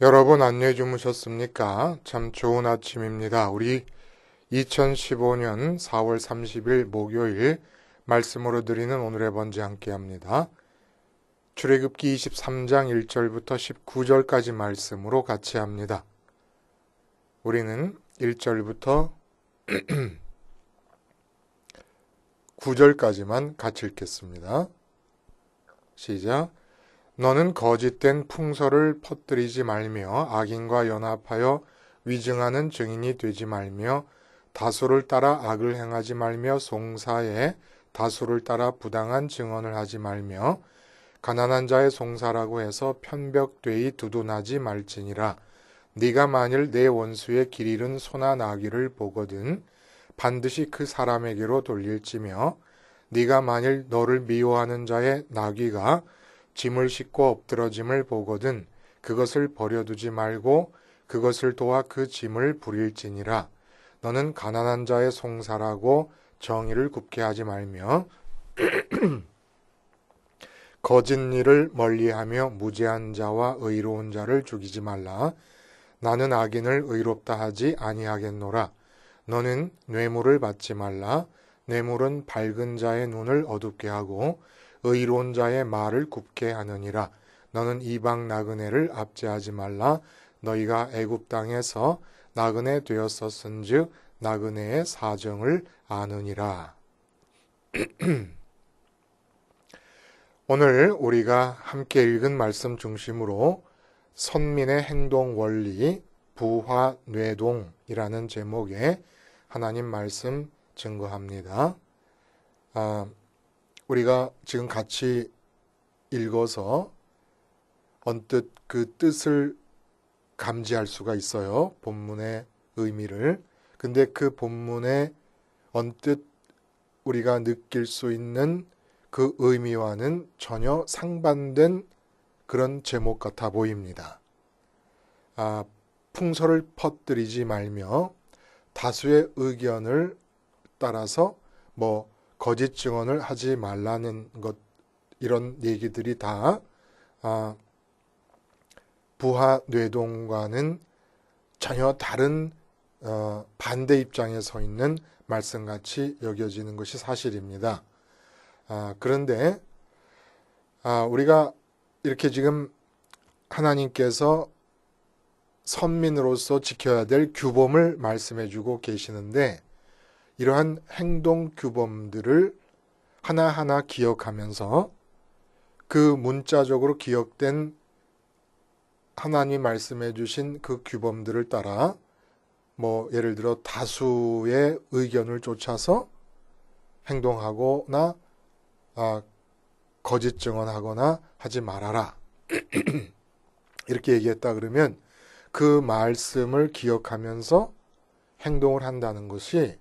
여러분 안녕히 주무셨습니까? 참 좋은 아침입니다. 우리 2015년 4월 30일 목요일 말씀으로 드리는 오늘의 번제 함께 합니다. 출애굽기 23장 1절부터 19절까지 말씀으로 같이 합니다. 우리는 1절부터 9절까지만 같이 읽겠습니다. 시작. 너는 거짓된 풍설을 퍼뜨리지 말며 악인과 연합하여 위증하는 증인이 되지 말며 다수를 따라 악을 행하지 말며 송사에 다수를 따라 부당한 증언을 하지 말며 가난한 자의 송사라고 해서 편벽되이 두둔하지 말지니라. 네가 만일 내 원수의 길 잃은 소나 나귀를 보거든 반드시 그 사람에게로 돌릴지며 네가 만일 너를 미워하는 자의 나귀가 짐을 싣고 엎드러짐을 보거든 그것을 버려두지 말고 그것을 도와 그 짐을 부릴지니라. 너는 가난한 자의 송사라고 정의를 굽게 하지 말며 거짓 일을 멀리하며 무죄한 자와 의로운 자를 죽이지 말라. 나는 악인을 의롭다 하지 아니하겠노라. 너는 뇌물을 받지 말라. 뇌물은 밝은 자의 눈을 어둡게 하고 의로운 자의 말을 굽게 하느니라. 너는 이방 나그네를 압제하지 말라. 너희가 애굽 땅에서 나그네 되었었은즉 나그네의 사정을 아느니라. 오늘 우리가 함께 읽은 말씀 중심으로 선민의 행동 원리 부화뇌동이라는 제목의 하나님 말씀 증거합니다. 우리가 지금 같이 읽어서 언뜻 그 뜻을 감지할 수가 있어요. 본문의 의미를. 근데 그 본문의 언뜻 우리가 느낄 수 있는 그 의미와는 전혀 상반된 그런 제목 같아 보입니다. 풍설을 퍼뜨리지 말며 다수의 의견을 따라서 거짓 증언을 하지 말라는 것, 이런 얘기들이 다 부화뇌동과는 전혀 다른 반대 입장에 서 있는 말씀같이 여겨지는 것이 사실입니다. 그런데 우리가 이렇게 지금 하나님께서 선민으로서 지켜야 될 규범을 말씀해 주고 계시는데 이러한 행동 규범들을 하나하나 기억하면서 그 문자적으로 기억된 하나님 말씀해 주신 그 규범들을 따라 예를 들어 다수의 의견을 쫓아서 행동하거나 거짓 증언하거나 하지 말아라. 이렇게 얘기했다 그러면 그 말씀을 기억하면서 행동을 한다는 것이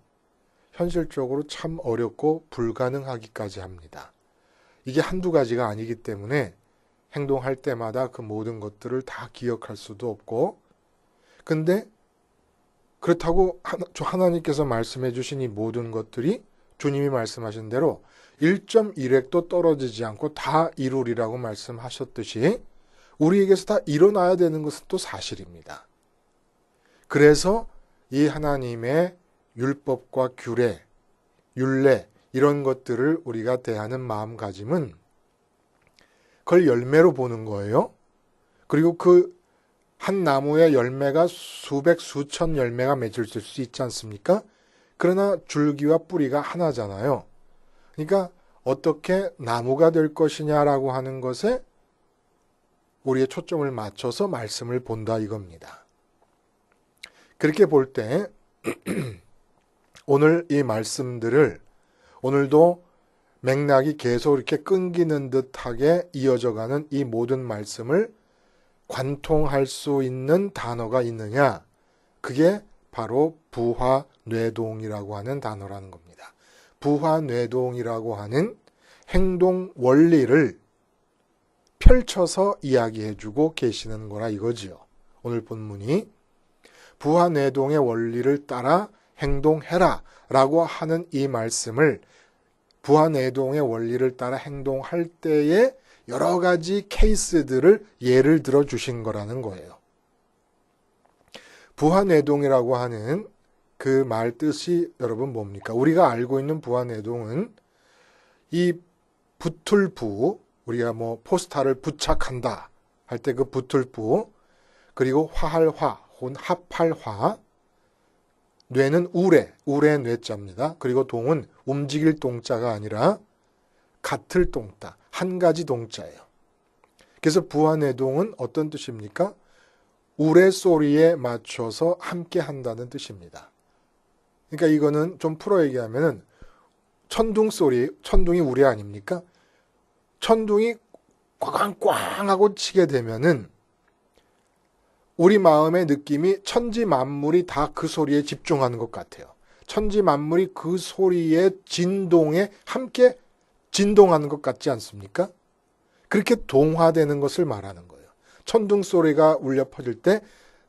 현실적으로 참 어렵고 불가능하기까지 합니다. 이게 한두 가지가 아니기 때문에 행동할 때마다 그 모든 것들을 다 기억할 수도 없고, 근데 그렇다고 하나님께서 말씀해 주신 이 모든 것들이 주님이 말씀하신 대로 1.1획도 떨어지지 않고 다 이루리라고 말씀하셨듯이 우리에게서 다 일어나야 되는 것은 또 사실입니다. 그래서 이 하나님의 율법과 규례, 율례 이런 것들을 우리가 대하는 마음가짐은 그걸 열매로 보는 거예요. 그리고 그 한 나무의 열매가 수백, 수천 열매가 맺을 수 있지 않습니까? 그러나 줄기와 뿌리가 하나잖아요. 그러니까 어떻게 나무가 될 것이냐라고 하는 것에 우리의 초점을 맞춰서 말씀을 본다 이겁니다. 그렇게 볼 때 오늘 이 말씀들을 오늘도 맥락이 계속 이렇게 끊기는 듯하게 이어져가는 이 모든 말씀을 관통할 수 있는 단어가 있느냐? 그게 바로 부화뇌동이라고 하는 단어라는 겁니다. 부화뇌동이라고 하는 행동 원리를 펼쳐서 이야기해주고 계시는 거라 이거지요. 오늘 본문이 부화뇌동의 원리를 따라 행동해라 라고 하는 이 말씀을 부화뇌동의 원리를 따라 행동할 때에 여러 가지 케이스들을 예를 들어 주신 거라는 거예요. 부하내동이라고 하는 그 말 뜻이 여러분 뭡니까? 우리가 알고 있는 부하내동은 이 붙을부, 우리가 뭐 포스타를 부착한다 할 때 그 붙을부, 그리고 화할화, 혹은 합할화, 뇌는 우레 뇌자입니다. 그리고 동은 움직일 동자가 아니라 같을 동자, 한 가지 동자예요. 그래서 부하내동은 어떤 뜻입니까? 우레소리에 맞춰서 함께 한다는 뜻입니다. 그러니까 이거는 좀 풀어 얘기하면은 천둥소리, 천둥이 우레 아닙니까? 천둥이 꽝꽝 하고 치게 되면은 우리 마음의 느낌이 천지 만물이 다 그 소리에 집중하는 것 같아요. 천지 만물이 그 소리의 진동에 함께 진동하는 것 같지 않습니까? 그렇게 동화되는 것을 말하는 거예요. 천둥 소리가 울려 퍼질 때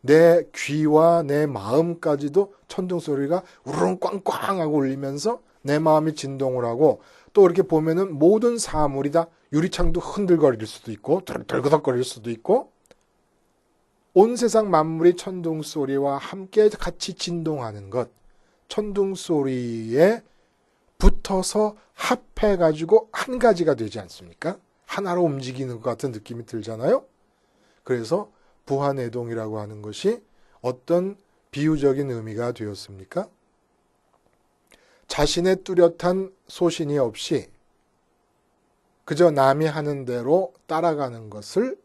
내 귀와 내 마음까지도 천둥 소리가 우르릉 꽝꽝 하고 울리면서 내 마음이 진동을 하고, 또 이렇게 보면은 모든 사물이 다 유리창도 흔들거릴 수도 있고 덜그덕거릴 수도 있고, 온 세상 만물이 천둥 소리와 함께 같이 진동하는 것, 천둥 소리에 붙어서 합해가지고 한 가지가 되지 않습니까? 하나로 움직이는 것 같은 느낌이 들잖아요. 그래서 부하내동이라고 하는 것이 어떤 비유적인 의미가 되었습니까? 자신의 뚜렷한 소신이 없이 그저 남이 하는 대로 따라가는 것을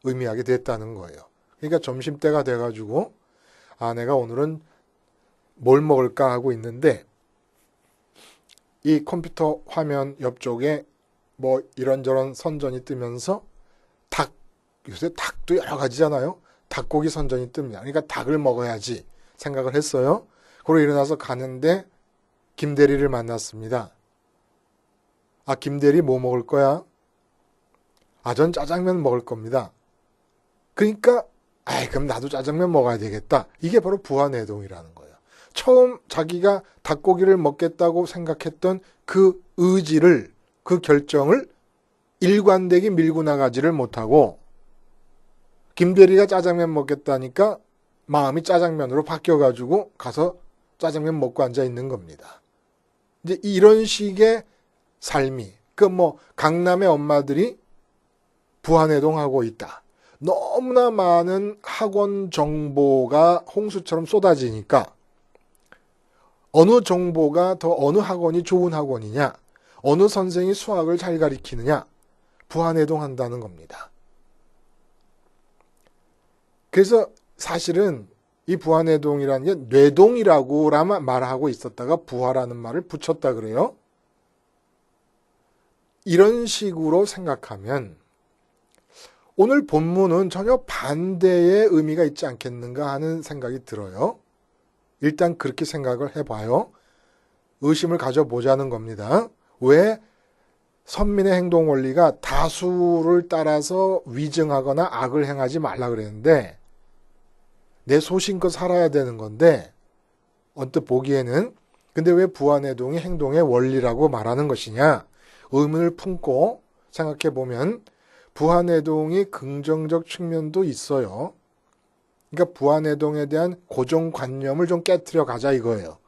의미하게 됐다는 거예요. 그러니까 점심때가 돼가지고 내가 오늘은 뭘 먹을까 하고 있는데 이 컴퓨터 화면 옆쪽에 뭐 이런저런 선전이 뜨면서 요새 닭도 여러 가지잖아요. 닭고기 선전이 뜹니다. 그러니까 닭을 먹어야지 생각을 했어요. 그리고 일어나서 가는데 김대리를 만났습니다. 김대리 뭐 먹을 거야? 전 짜장면 먹을 겁니다. 그러니까 그럼 나도 짜장면 먹어야 되겠다. 이게 바로 부하내동이라는 거예요. 처음 자기가 닭고기를 먹겠다고 생각했던 그 의지를, 그 결정을 일관되게 밀고 나가지를 못하고 김대리가 짜장면 먹겠다니까 마음이 짜장면으로 바뀌어가지고 가서 짜장면 먹고 앉아 있는 겁니다. 이제 이런 식의 삶이, 강남의 엄마들이 부하내동하고 있다. 너무나 많은 학원 정보가 홍수처럼 쏟아지니까 어느 정보가 더 어느 학원이 좋은 학원이냐, 어느 선생이 수학을 잘 가르치느냐, 부하내동한다는 겁니다. 그래서 사실은 이 부하내동이라는 게 뇌동이라고 말하고 있었다가 부하라는 말을 붙였다 그래요. 이런 식으로 생각하면 오늘 본문은 전혀 반대의 의미가 있지 않겠는가 하는 생각이 들어요. 일단 그렇게 생각을 해봐요. 의심을 가져보자는 겁니다. 왜 선민의 행동 원리가 다수를 따라서 위증하거나 악을 행하지 말라 그랬는데 내 소신껏 살아야 되는 건데 언뜻 보기에는 근데 왜 부하내동이 행동의 원리라고 말하는 것이냐 의문을 품고 생각해보면 부하내동이 긍정적 측면도 있어요. 그러니까 부하내동에 대한 고정관념을 좀 깨트려 가자 이거예요.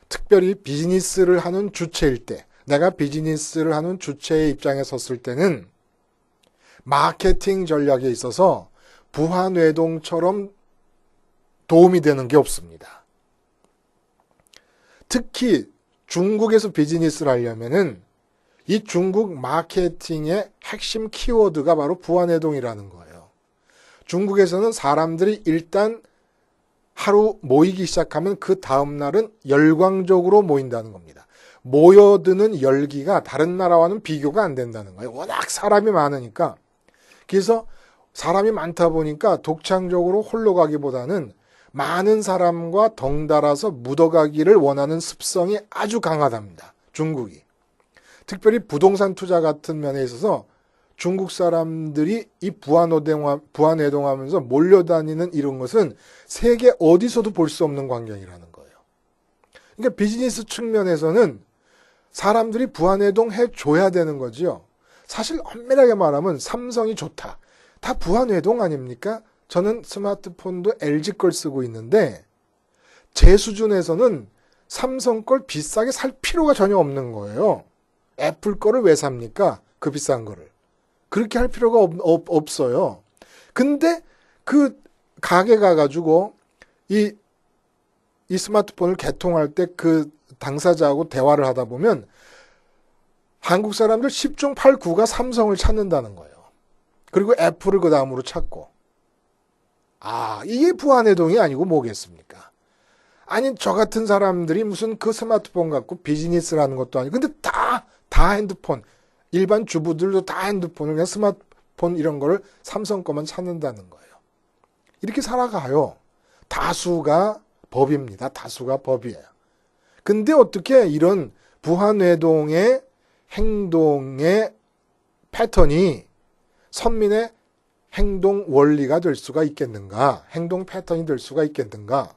특별히 비즈니스를 하는 주체일 때, 내가 비즈니스를 하는 주체의 입장에 섰을 때는 마케팅 전략에 있어서 부하내동처럼 도움이 되는 게 없습니다. 특히 중국에서 비즈니스를 하려면은 이 중국 마케팅의 핵심 키워드가 바로 부하내동이라는 거예요. 중국에서는 사람들이 일단 하루 모이기 시작하면 그 다음 날은 열광적으로 모인다는 겁니다. 모여드는 열기가 다른 나라와는 비교가 안 된다는 거예요. 워낙 사람이 많으니까. 그래서 사람이 많다 보니까 독창적으로 홀로 가기보다는 많은 사람과 덩달아서 묻어가기를 원하는 습성이 아주 강하답니다. 중국이. 특별히 부동산 투자 같은 면에 있어서 중국 사람들이 이 부하내동하면서 몰려다니는 이런 것은 세계 어디서도 볼 수 없는 광경이라는 거예요. 그러니까 비즈니스 측면에서는 사람들이 부하내동 해줘야 되는 거지요. 사실 엄밀하게 말하면 삼성이 좋다. 다 부하내동 아닙니까? 저는 스마트폰도 LG 걸 쓰고 있는데 제 수준에서는 삼성 걸 비싸게 살 필요가 전혀 없는 거예요. 애플 거를 왜 삽니까? 그 비싼 거를. 그렇게 할 필요가 없어요. 근데 그 가게 가가지고 이 스마트폰을 개통할 때 그 당사자하고 대화를 하다 보면 한국 사람들 10중 8구가 삼성을 찾는다는 거예요. 그리고 애플을 그 다음으로 찾고. 아, 이게 부안해동이 아니고 뭐겠습니까? 아니, 저 같은 사람들이 무슨 그 스마트폰 갖고 비즈니스를 하는 것도 아니고, 근데 다 핸드폰. 일반 주부들도 다 핸드폰을, 그냥 스마트폰 이런 거를 삼성 거만 찾는다는 거예요. 이렇게 살아가요. 다수가 법입니다. 다수가 법이에요. 근데 어떻게 이런 부안해동의 행동의 패턴이 선민의 행동 원리가 될 수가 있겠는가? 행동 패턴이 될 수가 있겠는가?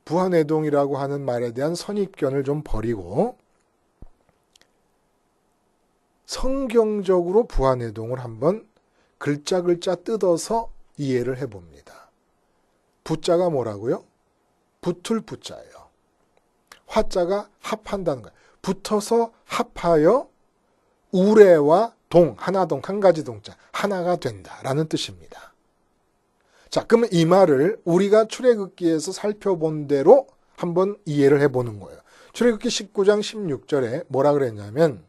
부안해동이라고 하는 말에 대한 선입견을 좀 버리고 성경적으로 부안해동을 한번 글자 뜯어서 이해를 해봅니다. 부자가 뭐라고요? 붙을 부자예요. 화자가 합한다는 거예요. 붙어서 합하여 우레와 동, 하나동, 한 가지 동자, 하나가 된다라는 뜻입니다. 자, 그러면 이 말을 우리가 출애굽기에서 살펴본 대로 한번 이해를 해보는 거예요. 출애굽기 19장 16절에 뭐라 그랬냐면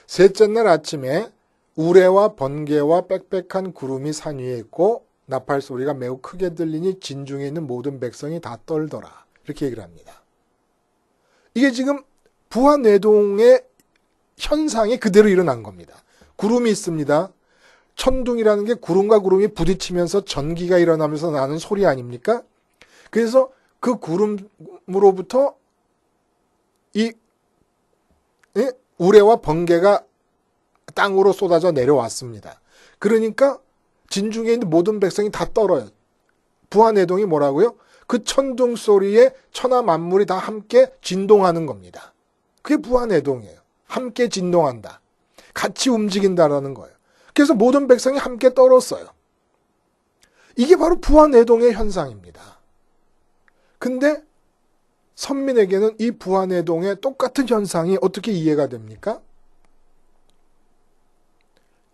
셋째 날 아침에 우레와 번개와 빽빽한 구름이 산 위에 있고 나팔 소리가 매우 크게 들리니 진중에 있는 모든 백성이 다 떨더라. 이렇게 얘기를 합니다. 이게 지금 부안해동의 현상이 그대로 일어난 겁니다. 구름이 있습니다. 천둥이라는 게 구름과 구름이 부딪히면서 전기가 일어나면서 나는 소리 아닙니까? 그래서 그 구름으로부터 이 우레와 번개가 땅으로 쏟아져 내려왔습니다. 그러니까 진중에 있는 모든 백성이 다 떨어요. 부안해동이 뭐라고요? 그 천둥 소리에 천하 만물이 다 함께 진동하는 겁니다. 그게 부안해동이에요. 함께 진동한다. 같이 움직인다라는 거예요. 그래서 모든 백성이 함께 떨었어요. 이게 바로 부안해동의 현상입니다. 근데 선민에게는 이 부안해동의 똑같은 현상이 어떻게 이해가 됩니까?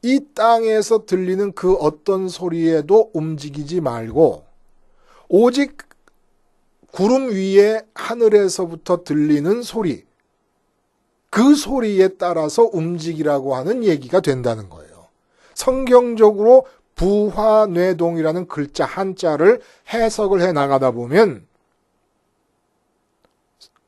이 땅에서 들리는 그 어떤 소리에도 움직이지 말고 오직 구름 위에 하늘에서부터 들리는 소리, 그 소리에 따라서 움직이라고 하는 얘기가 된다는 거예요. 성경적으로 부화뇌동이라는 글자 한자를 해석을 해 나가다 보면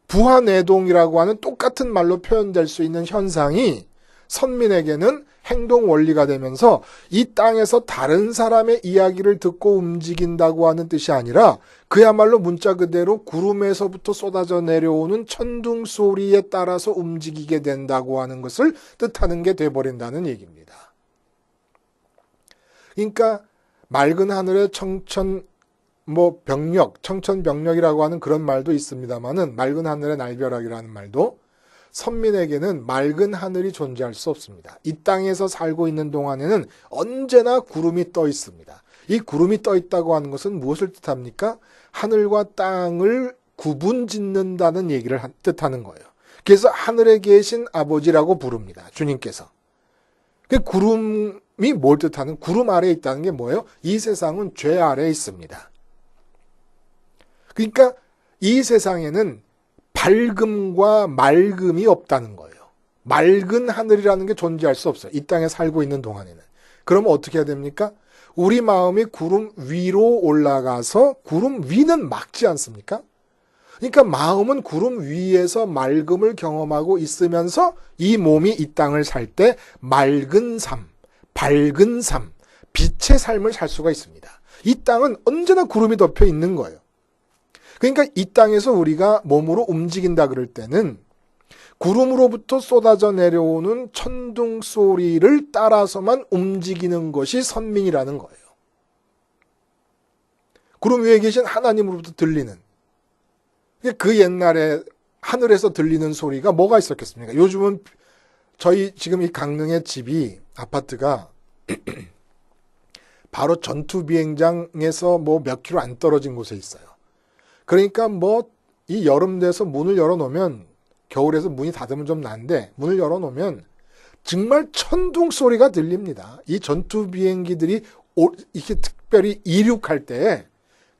부화뇌동이라고 하는 똑같은 말로 표현될 수 있는 현상이 선민에게는 행동 원리가 되면서 이 땅에서 다른 사람의 이야기를 듣고 움직인다고 하는 뜻이 아니라 그야말로 문자 그대로 구름에서부터 쏟아져 내려오는 천둥 소리에 따라서 움직이게 된다고 하는 것을 뜻하는 게 돼버린다는 얘기입니다. 그러니까 맑은 하늘에 청천벽력이라고 하는 그런 말도 있습니다만은 맑은 하늘에 날벼락이라는 말도 선민에게는 맑은 하늘이 존재할 수 없습니다. 이 땅에서 살고 있는 동안에는 언제나 구름이 떠 있습니다. 이 구름이 떠 있다고 하는 것은 무엇을 뜻합니까? 하늘과 땅을 구분짓는다는 얘기를 뜻하는 거예요. 그래서 하늘에 계신 아버지라고 부릅니다. 주님께서. 그 구름이 뭘 뜻하는? 구름 아래에 있다는 게 뭐예요? 이 세상은 죄 아래에 있습니다. 그러니까 이 세상에는 밝음과 맑음이 없다는 거예요. 맑은 하늘이라는 게 존재할 수 없어요. 이 땅에 살고 있는 동안에는. 그러면 어떻게 해야 됩니까? 우리 마음이 구름 위로 올라가서 구름 위는 막지 않습니까? 그러니까 마음은 구름 위에서 맑음을 경험하고 있으면서 이 몸이 이 땅을 살 때 맑은 삶, 밝은 삶, 빛의 삶을 살 수가 있습니다. 이 땅은 언제나 구름이 덮여 있는 거예요. 그러니까 이 땅에서 우리가 몸으로 움직인다 그럴 때는 구름으로부터 쏟아져 내려오는 천둥 소리를 따라서만 움직이는 것이 선민이라는 거예요. 구름 위에 계신 하나님으로부터 들리는, 그 옛날에 하늘에서 들리는 소리가 뭐가 있었겠습니까? 요즘은 저희 지금 이 강릉의 집이, 아파트가 바로 전투 비행장에서 뭐 몇 킬로 안 떨어진 곳에 있어요. 그러니까 뭐 이 여름 돼서 문을 열어놓으면, 겨울에서 문이 닫으면 좀 난데 문을 열어놓으면 정말 천둥 소리가 들립니다. 이 전투 비행기들이 이렇게 특별히 이륙할 때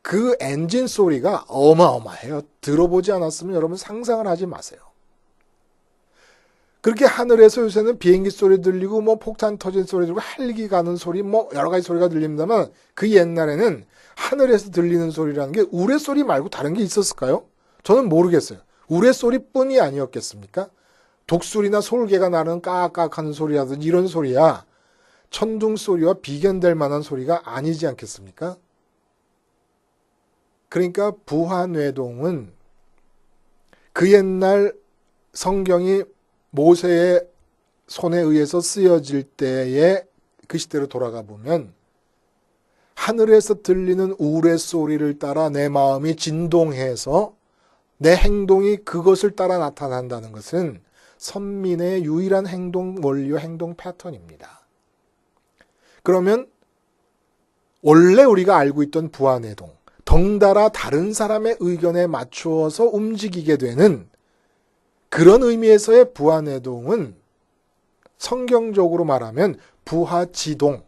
그 엔진 소리가 어마어마해요. 들어보지 않았으면 여러분 상상을 하지 마세요. 그렇게 하늘에서 요새는 비행기 소리 들리고 뭐 폭탄 터진 소리 들리고 헬기 가는 소리 뭐 여러 가지 소리가 들립니다만, 그 옛날에는 하늘에서 들리는 소리라는 게 우레소리 말고 다른 게 있었을까요? 저는 모르겠어요. 우레소리뿐이 아니었겠습니까? 독수리나 솔개가 나는 까악까악 하는 소리라든지 이런 소리야 천둥 소리와 비견될 만한 소리가 아니지 않겠습니까? 그러니까 부하뇌동은 그 옛날 성경이 모세의 손에 의해서 쓰여질 때의 그 시대로 돌아가 보면 하늘에서 들리는 우레소리를 따라 내 마음이 진동해서 내 행동이 그것을 따라 나타난다는 것은 선민의 유일한 행동 원리와 행동 패턴입니다. 그러면 원래 우리가 알고 있던 부하뇌동, 덩달아 다른 사람의 의견에 맞추어서 움직이게 되는 그런 의미에서의 부하뇌동은 성경적으로 말하면 부하지동,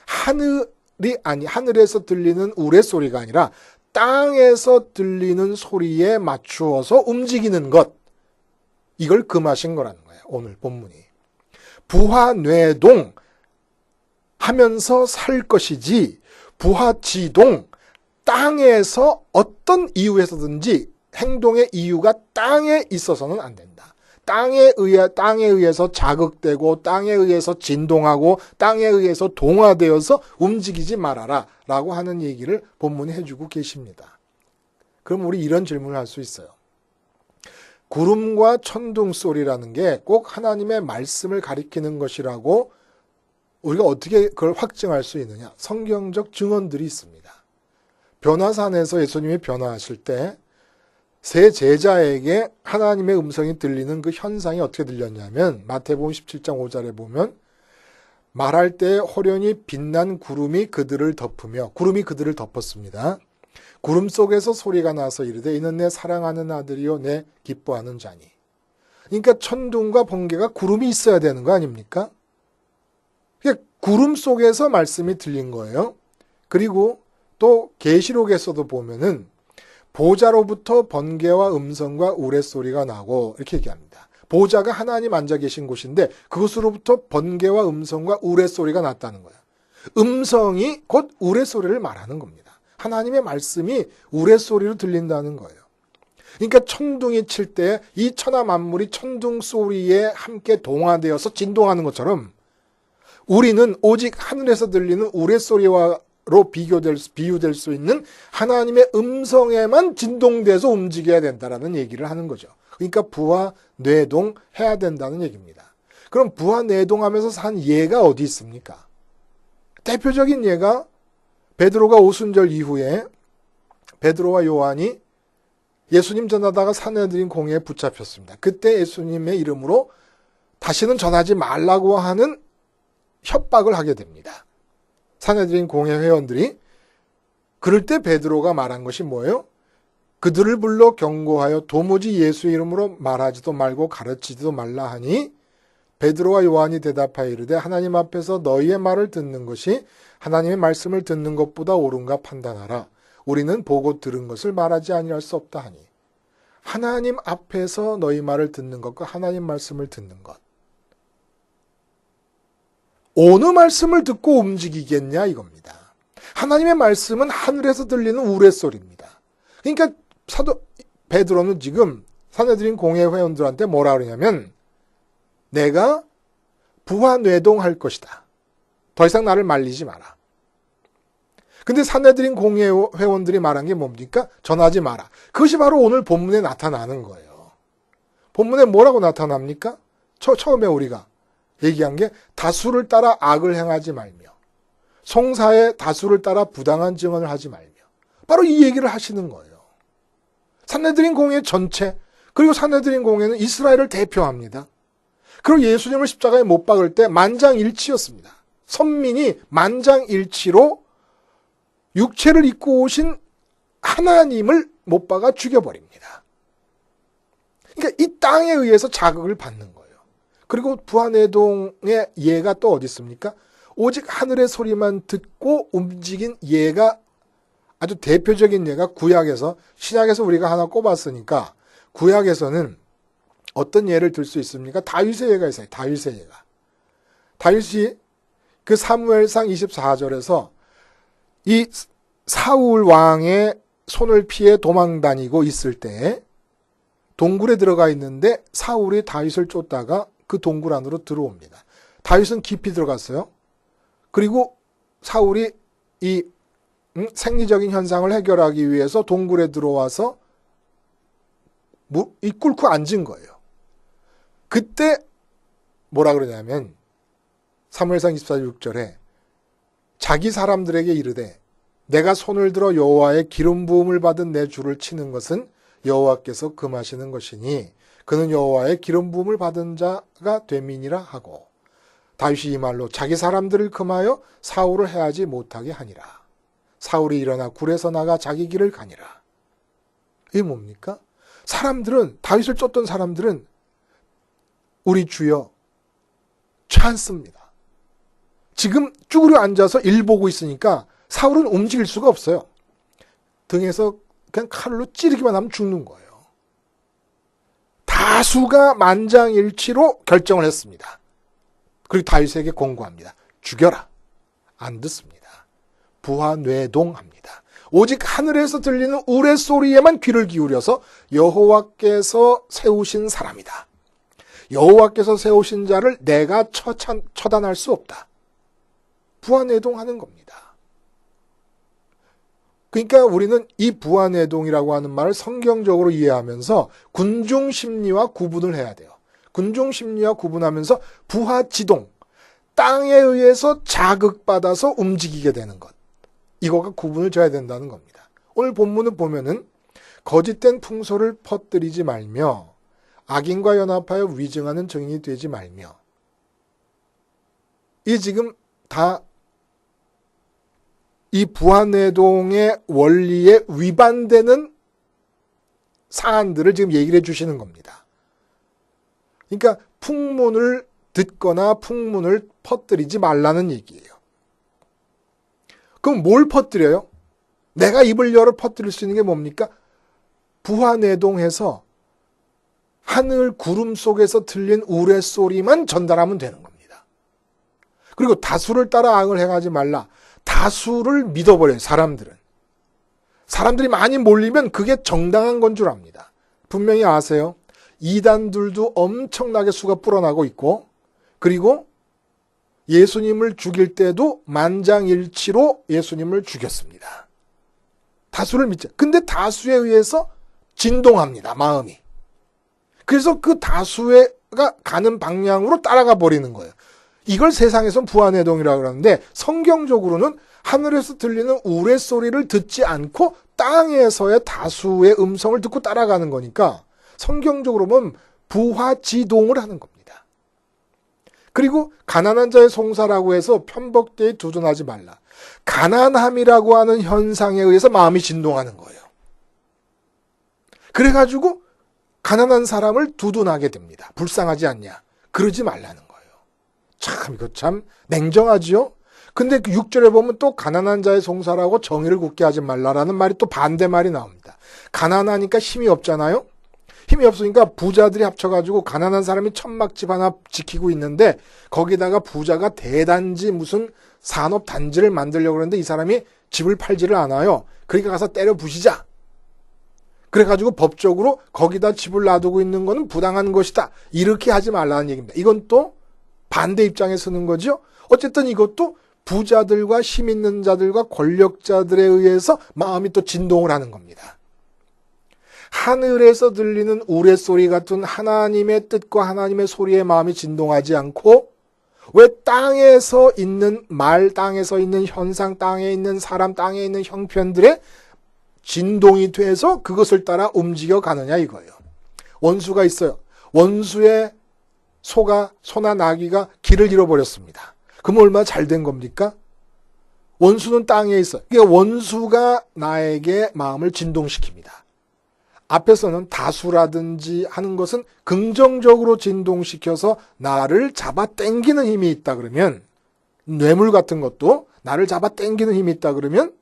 하늘에서 들리는 우레소리가 아니라 땅에서 들리는 소리에 맞추어서 움직이는 것, 이걸 금하신 거라는 거예요. 오늘 본문이. 부하뇌동 하면서 살 것이지 부하지동, 땅에서 어떤 이유에서든지 행동의 이유가 땅에 있어서는 안 된다. 땅에 의해서 자극되고 땅에 의해서 진동하고 땅에 의해서 동화되어서 움직이지 말아라 라고 하는 얘기를 본문이 해주고 계십니다. 그럼 우리 이런 질문을 할 수 있어요. 구름과 천둥 소리라는 게 꼭 하나님의 말씀을 가리키는 것이라고 우리가 어떻게 그걸 확증할 수 있느냐? 성경적 증언들이 있습니다. 변화산에서 예수님이 변화하실 때 세 제자에게 하나님의 음성이 들리는 그 현상이 어떻게 들렸냐면, 마태복음 17장 5절에 보면 말할 때 호련히 빛난 구름이 그들을 덮었습니다. 구름 속에서 소리가 나서 이르되 이는 내 사랑하는 아들이요 내 기뻐하는 자니. 그러니까 천둥과 번개가 구름이 있어야 되는 거 아닙니까? 그러니까 구름 속에서 말씀이 들린 거예요. 그리고 또 계시록에서도 보면은 보좌로부터 번개와 음성과 우레소리가 나고 이렇게 얘기합니다. 보좌가 하나님 앉아 계신 곳인데 그것으로부터 번개와 음성과 우레소리가 났다는 거예요. 음성이 곧 우레소리를 말하는 겁니다. 하나님의 말씀이 우레소리로 들린다는 거예요. 그러니까 천둥이 칠 때 이 천하 만물이 천둥 소리에 함께 동화되어서 진동하는 것처럼 우리는 오직 하늘에서 들리는 우레소리와 로 비유될 수 있는 하나님의 음성에만 진동돼서 움직여야 된다라는 얘기를 하는 거죠. 그러니까 부하뇌동 해야 된다는 얘기입니다. 그럼 부하뇌동하면서 산 예가 어디 있습니까? 대표적인 예가 베드로가 오순절 이후에 베드로와 요한이 예수님 전하다가 산헤드린 공회에 붙잡혔습니다. 그때 예수님의 이름으로 다시는 전하지 말라고 하는 협박을 하게 됩니다. 산헤드린 공회 회원들이. 그럴 때 베드로가 말한 것이 뭐예요? 그들을 불러 경고하여 도무지 예수의 이름으로 말하지도 말고 가르치지도 말라 하니 베드로와 요한이 대답하여 이르되 하나님 앞에서 너희의 말을 듣는 것이 하나님의 말씀을 듣는 것보다 옳은가 판단하라. 우리는 보고 들은 것을 말하지 아니할 수 없다 하니. 하나님 앞에서 너희 말을 듣는 것과 하나님 말씀을 듣는 것. 어느 말씀을 듣고 움직이겠냐 이겁니다. 하나님의 말씀은 하늘에서 들리는 우레소리입니다. 그러니까 사도 베드로는 지금 산헤드린 공회 회원들한테 뭐라 그러냐면 내가 부하뇌동할 것이다. 더 이상 나를 말리지 마라. 근데 산헤드린 공회 회원들이 말한 게 뭡니까? 전하지 마라. 그것이 바로 오늘 본문에 나타나는 거예요. 본문에 뭐라고 나타납니까? 처음에 우리가 얘기한 게 다수를 따라 악을 행하지 말며 송사의 다수를 따라 부당한 증언을 하지 말며 바로 이 얘기를 하시는 거예요. 산헤드린 공회 전체, 그리고 산헤드린 공회는 이스라엘을 대표합니다. 그리고 예수님을 십자가에 못 박을 때 만장일치였습니다. 선민이 만장일치로 육체를 입고 오신 하나님을 못 박아 죽여버립니다. 그러니까 이 땅에 의해서 자극을 받는 거예요. 그리고 부하내동의 예가 또 어디 있습니까? 오직 하늘의 소리만 듣고 움직인 예가 아주 대표적인 예가 구약에서, 신약에서 우리가 하나 꼽았으니까 구약에서는 어떤 예를 들 수 있습니까? 다윗의 예가 있어요. 다윗의 예가. 다윗이 그 사무엘상 24절에서 이 사울 왕의 손을 피해 도망 다니고 있을 때 동굴에 들어가 있는데 사울이 다윗을 쫓다가 그 동굴 안으로 들어옵니다. 다윗은 깊이 들어갔어요. 그리고 사울이 이 생리적인 현상을 해결하기 위해서 동굴에 들어와서 이 꿇고 앉은 거예요. 그때 뭐라 그러냐면 사무엘상 24절 6절에 자기 사람들에게 이르되 내가 손을 들어 여호와의 기름 부음을 받은 내 주를 치는 것은 여호와께서 금하시는 것이니 그는 여호와의 기름 부음을 받은 자가 됨이니라 하고, 다윗이 이 말로 자기 사람들을 금하여 사울을 해하지 못하게 하니라. 사울이 일어나 굴에서 나가 자기 길을 가니라. 이게 뭡니까? 사람들은, 다윗을 쫓던 사람들은 우리 주여 찬습니다. 지금 쭈그려 앉아서 일 보고 있으니까 사울은 움직일 수가 없어요. 등에서 그냥 칼로 찌르기만 하면 죽는 거예요. 다수가 만장일치로 결정을 했습니다. 그리고 다윗에게 권고합니다. 죽여라. 안 듣습니다. 부하뇌동합니다. 오직 하늘에서 들리는 우레소리에만 귀를 기울여서 여호와께서 세우신 사람이다. 여호와께서 세우신 자를 내가 처단할 수 없다. 부하뇌동하는 겁니다. 그러니까 우리는 이 부하뇌동이라고 하는 말을 성경적으로 이해하면서 군중심리와 구분을 해야 돼요. 군중심리와 구분하면서 부하지동, 땅에 의해서 자극받아서 움직이게 되는 것, 이거가 구분을 져야 된다는 겁니다. 오늘 본문을 보면은 거짓된 풍소를 퍼뜨리지 말며 악인과 연합하여 위증하는 증인이 되지 말며, 이 지금 다 이 부하뇌동의 원리에 위반되는 사안들을 지금 얘기를 해주시는 겁니다. 그러니까 풍문을 듣거나 풍문을 퍼뜨리지 말라는 얘기예요. 그럼 뭘 퍼뜨려요? 내가 입을 열어 퍼뜨릴 수 있는 게 뭡니까? 부하뇌동해서 하늘 구름 속에서 들린 우레소리만 전달하면 되는 겁니다. 그리고 다수를 따라 악을 행하지 말라. 다수를 믿어버려요. 사람들은. 사람들이 많이 몰리면 그게 정당한 건 줄 압니다. 분명히 아세요. 이단들도 엄청나게 수가 불어나고 있고, 그리고 예수님을 죽일 때도 만장일치로 예수님을 죽였습니다. 다수를 믿죠. 근데 다수에 의해서 진동합니다. 마음이. 그래서 그 다수가 가는 방향으로 따라가 버리는 거예요. 이걸 세상에서는 부하뇌동이라고 그러는데 성경적으로는 하늘에서 들리는 우레소리를 듣지 않고 땅에서의 다수의 음성을 듣고 따라가는 거니까 성경적으로 보면 부하지동을 하는 겁니다. 그리고 가난한 자의 송사라고 해서 편법되이 두둔하지 말라. 가난함이라고 하는 현상에 의해서 마음이 진동하는 거예요. 그래가지고 가난한 사람을 두둔하게 됩니다. 불쌍하지 않냐. 그러지 말라는 거예요. 참, 이거 참 냉정하지요? 근데 그 6절에 보면 또 가난한 자의 송사라고 정의를 굳게 하지 말라라는 말이 또 반대말이 나옵니다. 가난하니까 힘이 없잖아요? 힘이 없으니까 부자들이 합쳐가지고 가난한 사람이 천막집 하나 지키고 있는데 거기다가 부자가 대단지 무슨 산업단지를 만들려고 그러는데 이 사람이 집을 팔지를 않아요. 그러니까 가서 때려 부시자. 그래가지고 법적으로 거기다 집을 놔두고 있는 거는 부당한 것이다. 이렇게 하지 말라는 얘기입니다. 이건 또 반대 입장에 서는 거죠. 어쨌든 이것도 부자들과 힘 있는 자들과 권력자들에 의해서 마음이 또 진동을 하는 겁니다. 하늘에서 들리는 우레소리 같은 하나님의 뜻과 하나님의 소리에 마음이 진동하지 않고 왜 땅에서 있는 말, 땅에서 있는 현상, 땅에 있는 사람, 땅에 있는 형편들에 진동이 돼서 그것을 따라 움직여 가느냐 이거예요. 원수가 있어요. 원수의 소나 나귀가 길을 잃어버렸습니다. 그럼 얼마나 잘 된 겁니까? 원수는 땅에 있어요. 그러니까 원수가 나에게 마음을 진동시킵니다. 앞에서는 다수라든지 하는 것은 긍정적으로 진동시켜서 나를 잡아 당기는 힘이 있다 그러면, 뇌물 같은 것도 나를 잡아 당기는 힘이 있다 그러면,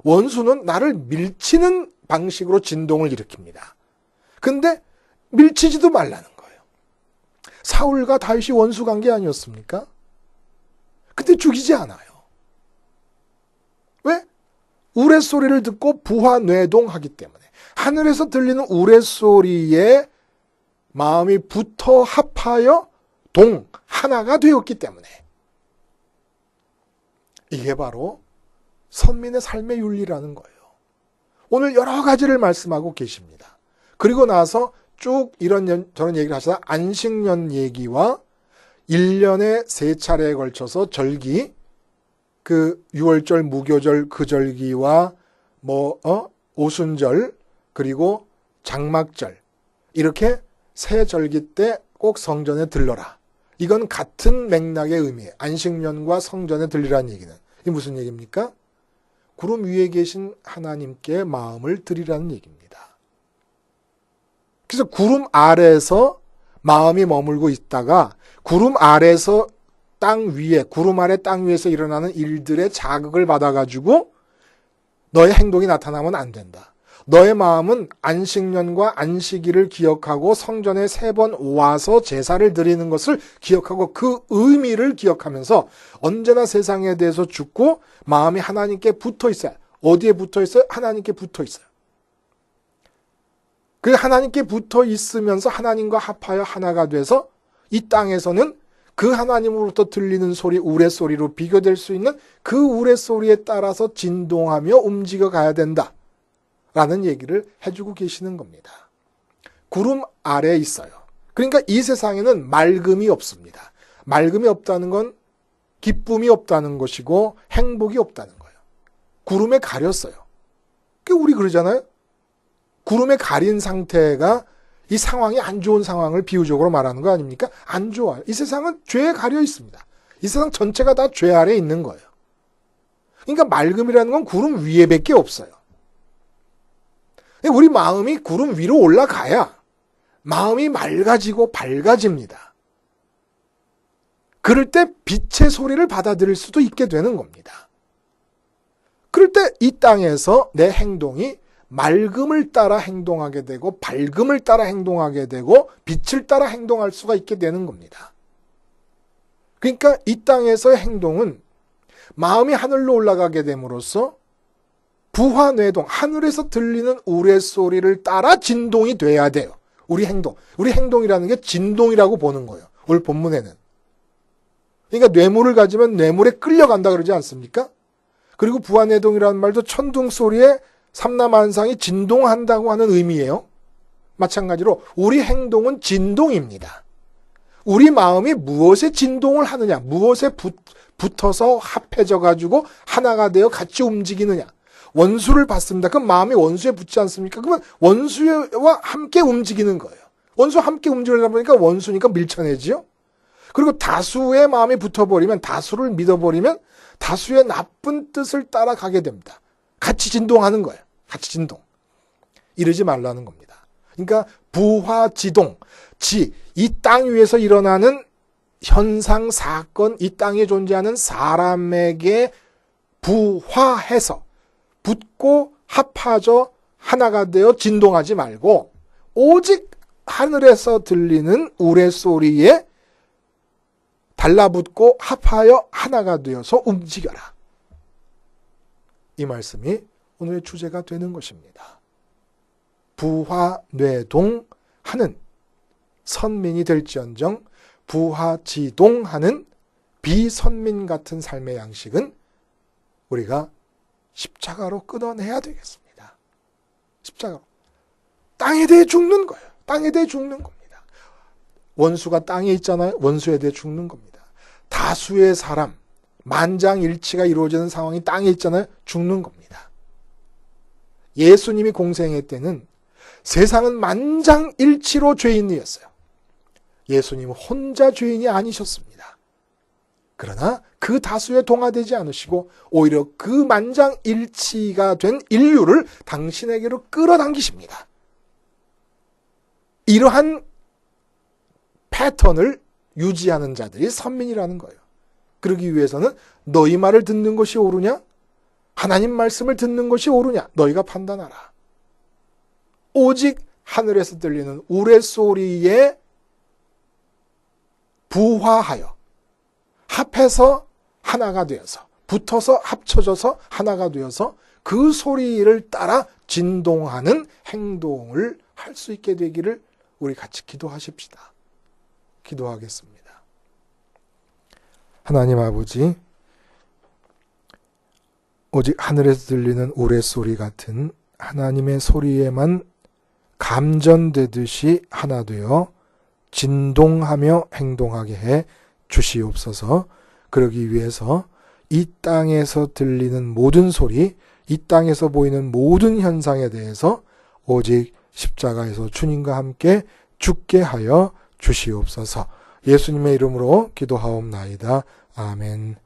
원수는 나를 밀치는 방식으로 진동을 일으킵니다. 근데 밀치지도 말라는 거예요. 사울과 다윗이 원수 관계 아니었습니까? 근데 죽이지 않아요. 왜? 우레소리를 듣고 부화뇌동하기 때문에. 하늘에서 들리는 우레소리에 마음이 붙어 합하여 하나가 되었기 때문에. 이게 바로 선민의 삶의 윤리라는 거예요. 오늘 여러 가지를 말씀하고 계십니다. 그리고 나서 쭉 저런 얘기를 하시다 안식년 얘기와 1년에 3차례에 걸쳐서 절기, 그 6월절, 무교절, 그 절기와 오순절, 그리고 장막절, 이렇게 세 절기 때 꼭 성전에 들러라. 이건 같은 맥락의 의미예요. 안식년과 성전에 들리라는 얘기는. 이게 무슨 얘기입니까? 구름 위에 계신 하나님께 마음을 드리라는 얘기입니다. 그래서 구름 아래에서 마음이 머물고 있다가 구름 아래에서 땅 위에, 구름 아래 땅 위에서 일어나는 일들의 자극을 받아가지고 너의 행동이 나타나면 안 된다. 너의 마음은 안식년과 안식일을 기억하고 성전에 3번 와서 제사를 드리는 것을 기억하고 그 의미를 기억하면서 언제나 세상에 대해서 죽고 마음이 하나님께 붙어 있어요. 어디에 붙어 있어요? 하나님께 붙어 있어요. 그 하나님께 붙어 있으면서 하나님과 합하여 하나가 돼서 이 땅에서는 그 하나님으로부터 들리는 소리, 우레소리로 비교될 수 있는 그 우레소리에 따라서 진동하며 움직여 가야 된다. 라는 얘기를 해주고 계시는 겁니다. 구름 아래에 있어요. 그러니까 이 세상에는 맑음이 없습니다. 맑음이 없다는 건 기쁨이 없다는 것이고 행복이 없다는 거예요. 구름에 가렸어요. 우리 그러잖아요. 구름에 가린 상태가 이 상황이 안 좋은 상황을 비유적으로 말하는 거 아닙니까? 안 좋아요. 이 세상은 죄에 가려 있습니다. 이 세상 전체가 다 죄 아래에 있는 거예요. 그러니까 맑음이라는 건 구름 위에밖에 없어요. 우리 마음이 구름 위로 올라가야 마음이 맑아지고 밝아집니다. 그럴 때 빛의 소리를 받아들일 수도 있게 되는 겁니다. 그럴 때 이 땅에서 내 행동이 맑음을 따라 행동하게 되고 밝음을 따라 행동하게 되고 빛을 따라 행동할 수가 있게 되는 겁니다. 그러니까 이 땅에서의 행동은 마음이 하늘로 올라가게 됨으로써 부화뇌동, 하늘에서 들리는 우레소리를 따라 진동이 돼야 돼요. 우리 행동이라는 게 진동이라고 보는 거예요. 오늘 본문에는. 그러니까 뇌물을 가지면 뇌물에 끌려간다 그러지 않습니까? 그리고 부화뇌동이라는 말도 천둥 소리에 삼라만상이 진동한다고 하는 의미예요. 마찬가지로 우리 행동은 진동입니다. 우리 마음이 무엇에 진동을 하느냐, 무엇에 붙어서 합해져 가지고 하나가 되어 같이 움직이느냐. 원수를 받습니다. 그럼 마음이 원수에 붙지 않습니까? 그러면 원수와 함께 움직이는 거예요. 원수와 함께 움직이다 보니까 원수니까 밀쳐내지요. 그리고 다수의 마음이 붙어버리면, 다수를 믿어버리면 다수의 나쁜 뜻을 따라가게 됩니다. 같이 진동하는 거예요. 같이 진동. 이러지 말라는 겁니다. 그러니까 부화지동, 이 땅 위에서 일어나는 현상, 사건, 이 땅에 존재하는 사람에게 부화해서 붙고 합하져 하나가 되어 진동하지 말고 오직 하늘에서 들리는 우레소리에 달라붙고 합하여 하나가 되어서 움직여라. 이 말씀이 오늘의 주제가 되는 것입니다. 부화뇌동하는 선민이 될지언정 부화지동하는 비선민 같은 삶의 양식은 우리가 십자가로 끊어내야 되겠습니다. 십자가로. 땅에 대해 죽는 거예요. 땅에 대해 죽는 겁니다. 원수가 땅에 있잖아요. 원수에 대해 죽는 겁니다. 다수의 사람, 만장일치가 이루어지는 상황이 땅에 있잖아요. 죽는 겁니다. 예수님이 공생애 때는 세상은 만장일치로 죄인이었어요. 예수님은 혼자 죄인이 아니셨습니다. 그러나 그 다수에 동화되지 않으시고 오히려 그 만장일치가 된 인류를 당신에게로 끌어당기십니다. 이러한 패턴을 유지하는 자들이 선민이라는 거예요. 그러기 위해서는 너희 말을 듣는 것이 옳으냐? 하나님 말씀을 듣는 것이 옳으냐? 너희가 판단하라. 오직 하늘에서 들리는 우레소리에 부화하여 합해서 하나가 되어서 붙어서 합쳐져서 하나가 되어서 그 소리를 따라 진동하는 행동을 할 수 있게 되기를 우리 같이 기도하십시다. 기도하겠습니다. 하나님 아버지, 오직 하늘에서 들리는 우레소리 같은 하나님의 소리에만 감전되듯이 하나 되어 진동하며 행동하게 해 주시옵소서. 그러기 위해서 이 땅에서 들리는 모든 소리, 이 땅에서 보이는 모든 현상에 대해서 오직 십자가에서 주님과 함께 죽게 하여 주시옵소서. 예수님의 이름으로 기도하옵나이다. 아멘.